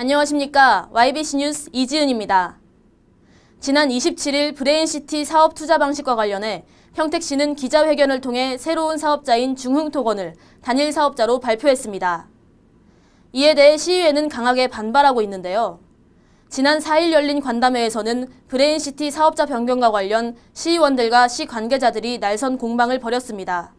안녕하십니까. YBC 뉴스 이지은입니다. 지난 27일 브레인시티 사업 투자 방식과 관련해 평택시는 기자회견을 통해 새로운 사업자인 중흥토건을 단일 사업자로 발표했습니다. 이에 대해 시의회는 강하게 반발하고 있는데요. 지난 4일 열린 관담회에서는 브레인시티 사업자 변경과 관련 시의원들과 시 관계자들이 날선 공방을 벌였습니다.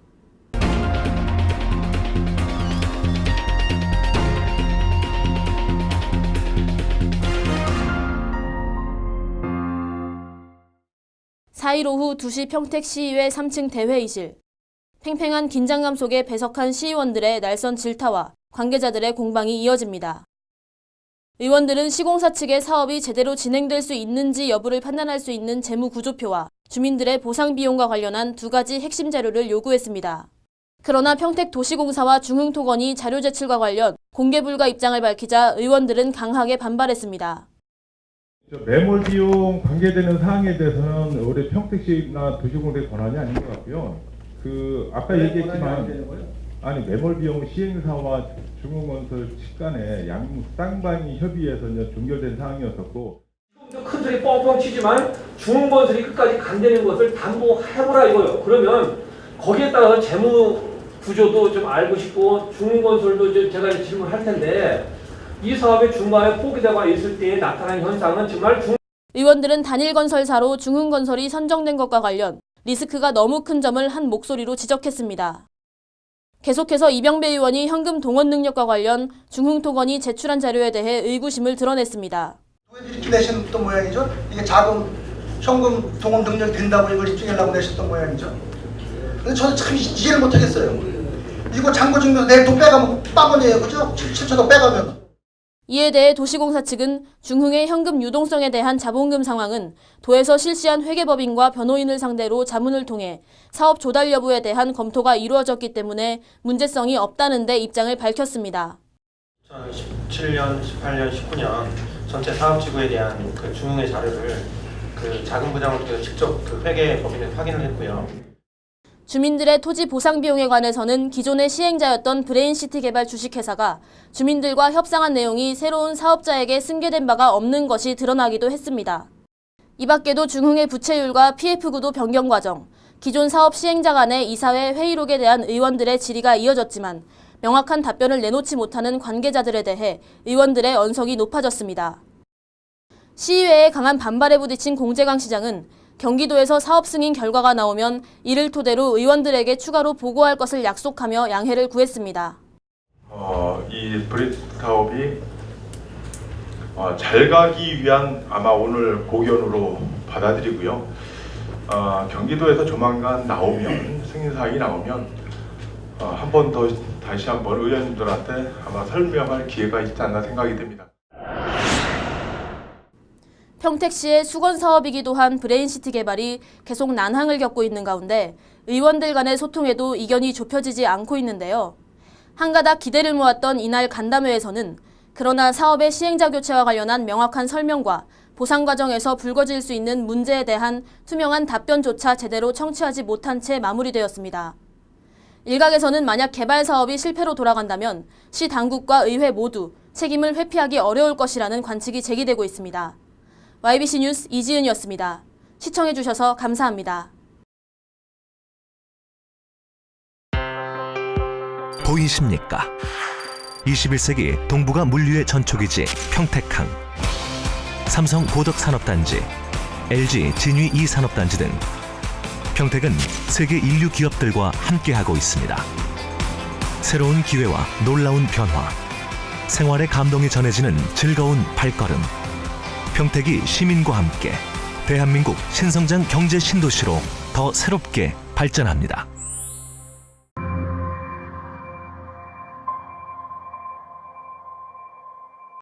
(4일) 오후 2시 평택시의회 3층 대회의실. 팽팽한 긴장감 속에 배석한 시의원들의 날선 질타와 관계자들의 공방이 이어집니다. 의원들은 시공사 측의 사업이 제대로 진행될 수 있는지 여부를 판단할 수 있는 재무구조표와 주민들의 보상 비용과 관련한 두 가지 핵심 자료를 요구했습니다. 그러나 평택도시공사와 중흥토건이 자료 제출과 관련 공개 불가 입장을 밝히자 의원들은 강하게 반발했습니다. 매몰 비용 관계되는 사항에 대해서는 우리 평택시나 도시공사의 권한이 아닌 것 같고요. 아까 얘기했지만 매몰 비용 시행사와 중흥건설 측 간에 쌍방이 협의해서 종결된 사항이었었고. 큰 소리 뻥뻥 치지만 중흥건설이 끝까지 간다는 것을 담보해보라 이거예요. 그러면 거기에 따라서 재무 구조도 좀 알고 싶고 중흥건설도 제가 질문할 텐데. 이 사업의 중간에 포기되고 있을 때에 나타난 현상은 정말 의원들은 단일건설사로 중흥건설이 선정된 것과 관련 리스크가 너무 큰 점을 한 목소리로 지적했습니다. 계속해서 이병배 의원이 현금 동원 능력과 관련 중흥토건이 제출한 자료에 대해 의구심을 드러냈습니다. 이렇게 내셨던 모양이죠. 이게 자금, 현금 동원 능력이 된다고 이걸 입증하려고 내셨던 모양이죠. 근데 저는 참 이해를 못하겠어요. 이거 잔고 증명서 내 돈 빼가면 빵원이에요, 그죠? 7천억 빼가면. 이에 대해 도시공사 측은 중흥의 현금 유동성에 대한 자본금 상황은 도에서 실시한 회계법인과 변호인을 상대로 자문을 통해 사업 조달 여부에 대한 검토가 이루어졌기 때문에 문제성이 없다는 데 입장을 밝혔습니다. 2017년, 18년, 19년 전체 사업지구에 대한 중흥의 자료를 자금 부담을 통해서 직접 회계법인에 확인을 했고요. 주민들의 토지 보상 비용에 관해서는 기존의 시행자였던 브레인시티 개발 주식회사가 주민들과 협상한 내용이 새로운 사업자에게 승계된 바가 없는 것이 드러나기도 했습니다. 이 밖에도 중흥의 부채율과 PF구도 변경 과정, 기존 사업 시행자 간의 이사회 회의록에 대한 의원들의 질의가 이어졌지만 명확한 답변을 내놓지 못하는 관계자들에 대해 의원들의 언성이 높아졌습니다. 시의회의 강한 반발에 부딪힌 공재강 시장은 경기도에서 사업 승인 결과가 나오면 이를 토대로 의원들에게 추가로 보고할 것을 약속하며 양해를 구했습니다. 이 브릿지 사업이 잘 가기 위한 아마 오늘 고견으로 받아들이고요. 경기도에서 조만간 나오면 승인 사항이 나오면 한 번 더 다시 한번 의원님들한테 아마 설명할 기회가 있지 않나 생각이 됩니다. 평택시의 수건 사업이기도 한 브레인시티 개발이 계속 난항을 겪고 있는 가운데 의원들 간의 소통에도 이견이 좁혀지지 않고 있는데요. 한가닥 기대를 모았던 이날 간담회에서는 그러나 사업의 시행자 교체와 관련한 명확한 설명과 보상 과정에서 불거질 수 있는 문제에 대한 투명한 답변조차 제대로 청취하지 못한 채 마무리되었습니다. 일각에서는 만약 개발 사업이 실패로 돌아간다면 시 당국과 의회 모두 책임을 회피하기 어려울 것이라는 관측이 제기되고 있습니다. YBC 뉴스 이지은이었습니다. 시청해주셔서 감사합니다. 보이십니까? 21세기 동북아 물류의 전초기지 평택항, 삼성 고덕산업단지, LG 진위 2산업단지 등 평택은 세계 인류 기업들과 함께하고 있습니다. 새로운 기회와 놀라운 변화, 생활의 감동이 전해지는 즐거운 발걸음. 평택이 시민과 함께 대한민국 신성장 경제 신도시로 더 새롭게 발전합니다.